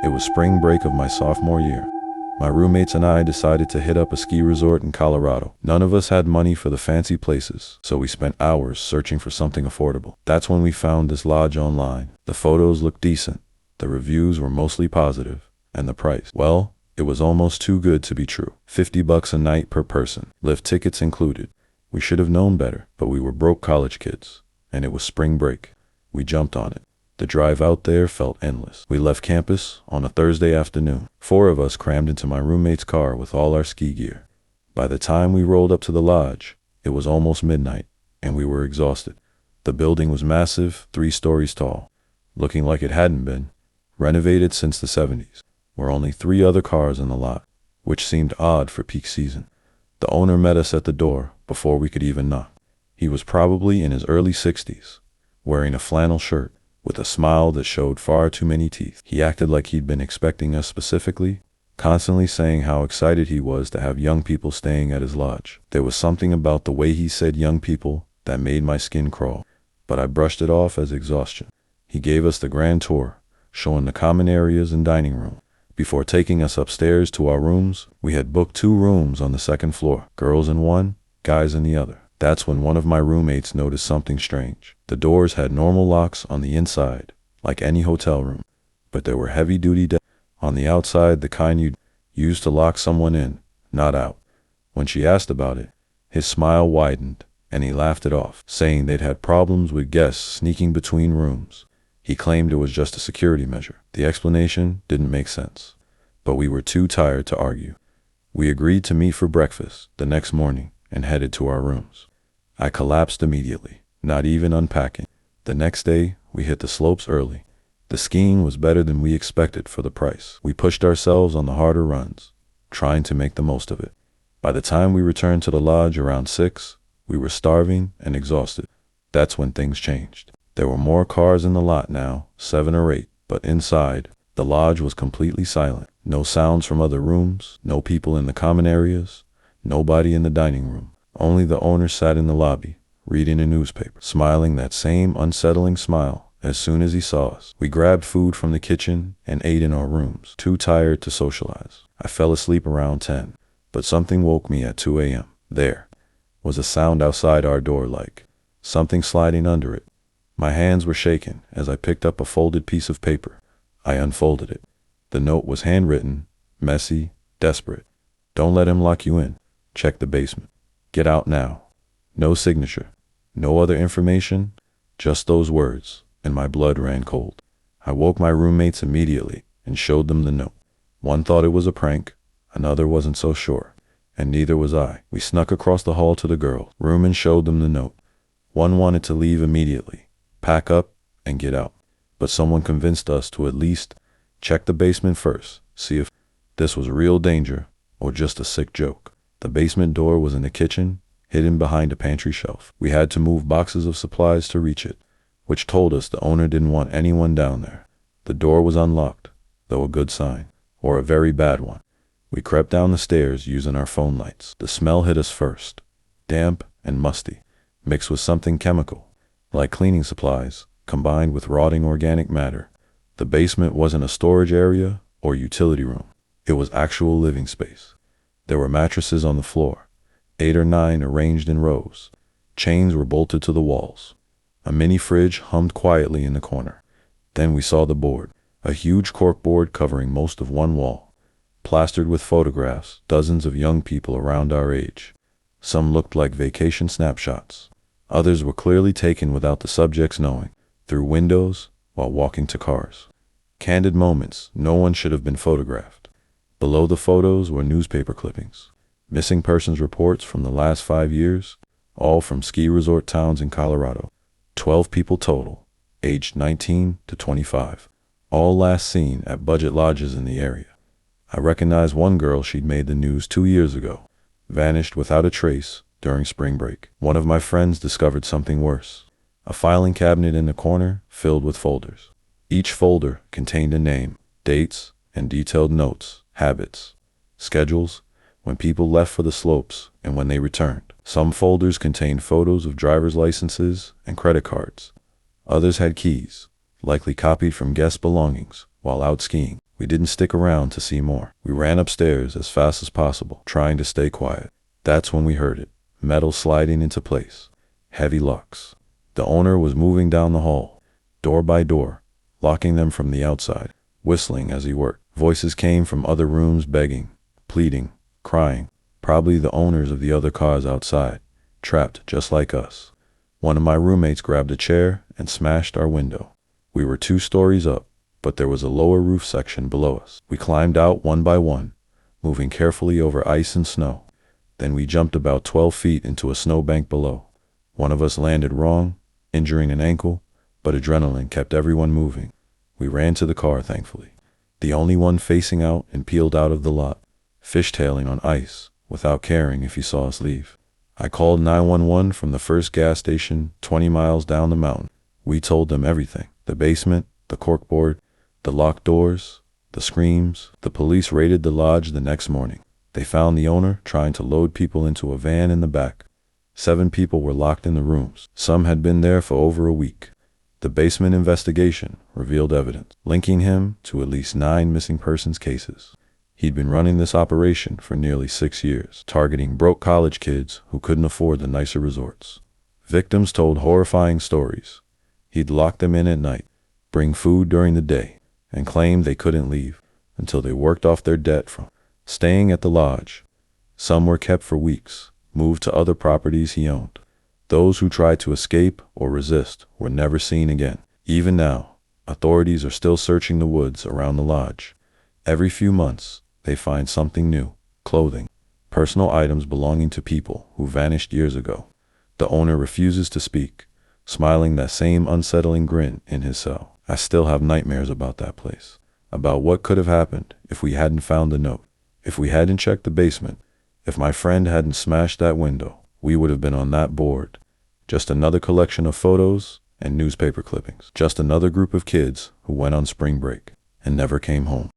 It was spring break of my sophomore year. My roommates and I decided to hit up a ski resort in Colorado. None of us had money for the fancy places, so we spent hours searching for something affordable. That's when we found this lodge online. The photos looked decent, the reviews were mostly positive, and the price, well, it was almost too good to be true. $50 a night per person, lift tickets included. We should have known better, but we were broke college kids, and it was spring break. We jumped on it. The drive out there felt endless. We left campus on a Thursday afternoon. 4 of us crammed into my roommate's car with all our ski gear. By the time we rolled up to the lodge, it was almost midnight, and we were exhausted. The building was massive, 3 stories tall, looking like it hadn't been renovated since the 70s. There were only 3 other cars in the lot, which seemed odd for peak season. The owner met us at the door before we could even knock. He was probably in his early 60s, wearing a flannel shirt, with a smile that showed far too many teeth. He acted like he'd been expecting us specifically, constantly saying how excited he was to have young people staying at his lodge. There was something about the way he said young people that made my skin crawl, but I brushed it off as exhaustion. He gave us the grand tour, showing the common areas and dining room. Before taking us upstairs to our rooms, we had booked 2 rooms on the 2nd floor, girls in one, guys in the other. That's when one of my roommates noticed something strange. The doors had normal locks on the inside, like any hotel room, but there were heavy-duty on the outside, the kind you'd use to lock someone in, not out. When she asked about it, his smile widened, and he laughed it off, saying they'd had problems with guests sneaking between rooms. He claimed it was just a security measure. The explanation didn't make sense, but we were too tired to argue. We agreed to meet for breakfast the next morning and headed to our rooms. I collapsed immediately, not even unpacking. The next day, we hit the slopes early. The skiing was better than we expected for the price. We pushed ourselves on the harder runs, trying to make the most of it. By the time we returned to the lodge around 6, we were starving and exhausted. That's when things changed. There were more cars in the lot now, 7 or 8, but inside, the lodge was completely silent. No sounds from other rooms, no people in the common areas, nobody in the dining room. Only the owner sat in the lobby, reading a newspaper, smiling that same unsettling smile as soon as he saw us. We grabbed food from the kitchen and ate in our rooms, too tired to socialize. I fell asleep around 10, but something woke me at 2 a.m. There was a sound outside our door, like something sliding under it. My hands were shaking as I picked up a folded piece of paper. I unfolded it. The note was handwritten, messy, desperate. Don't let him lock you in. Check the basement. Get out now. No signature, no other information, just those words, and my blood ran cold. I woke my roommates immediately and showed them the note. One thought it was a prank, another wasn't so sure, and neither was I. We snuck across the hall to the girls' room and showed them the note. One wanted to leave immediately, pack up, and get out, but someone convinced us to at least check the basement first, see if this was real danger or just a sick joke. The basement door was in the kitchen, hidden behind a pantry shelf. We had to move boxes of supplies to reach it, which told us the owner didn't want anyone down there. The door was unlocked, though a good sign, or a very bad one. We crept down the stairs using our phone lights. The smell hit us first, damp and musty, mixed with something chemical, like cleaning supplies, combined with rotting organic matter. The basement wasn't a storage area or utility room. It was actual living space. There were mattresses on the floor, 8 or 9 arranged in rows. Chains were bolted to the walls. A mini fridge hummed quietly in the corner. Then we saw the board, a huge corkboard covering most of one wall, plastered with photographs, dozens of young people around our age. Some looked like vacation snapshots. Others were clearly taken without the subjects knowing, through windows while walking to cars. Candid moments no one should have been photographed. Below the photos were newspaper clippings, missing persons reports from the last 5 years, all from ski resort towns in Colorado. 12 people total, aged 19 to 25, all last seen at budget lodges in the area. I recognized one girl. She'd made the news 2 years ago, vanished without a trace during spring break. One of my friends discovered something worse, a filing cabinet in the corner filled with folders. Each folder contained a name, dates, and detailed notes, habits, schedules, when people left for the slopes and when they returned. Some folders contained photos of driver's licenses and credit cards. Others had keys, likely copied from guest belongings while out skiing. We didn't stick around to see more. We ran upstairs as fast as possible, trying to stay quiet. That's when we heard it. Metal sliding into place. Heavy locks. The owner was moving down the hall, door by door, locking them from the outside, whistling as he worked. Voices came from other rooms begging, pleading, crying. Probably the owners of the other cars outside, trapped just like us. One of my roommates grabbed a chair and smashed our window. We were 2 stories up, but there was a lower roof section below us. We climbed out one by one, moving carefully over ice and snow. Then we jumped about 12 feet into a snowbank below. One of us landed wrong, injuring an ankle, but adrenaline kept everyone moving. We ran to the car, thankfully, the only one facing out and peeled out of the lot, fishtailing on ice without caring if he saw us leave. I called 911 from the first gas station 20 miles down the mountain. We told them everything: the basement, the corkboard, the locked doors, the screams. The police raided the lodge the next morning. They found the owner trying to load people into a van in the back. 7 people were locked in the rooms. Some had been there for over a week. The basement investigation revealed evidence linking him to at least 9 missing persons cases. He'd been running this operation for nearly 6 years, targeting broke college kids who couldn't afford the nicer resorts. Victims told horrifying stories. He'd lock them in at night, bring food during the day, and claim they couldn't leave until they worked off their debt from staying at the lodge. Some were kept for weeks, moved to other properties he owned. Those who tried to escape or resist were never seen again. Even now, authorities are still searching the woods around the lodge. Every few months, they find something new: clothing, personal items belonging to people who vanished years ago. The owner refuses to speak, smiling that same unsettling grin in his cell. I still have nightmares about that place, about what could have happened if we hadn't found the note, if we hadn't checked the basement, if my friend hadn't smashed that window. We would have been on that board. Just another collection of photos and newspaper clippings. Just another group of kids who went on spring break and never came home.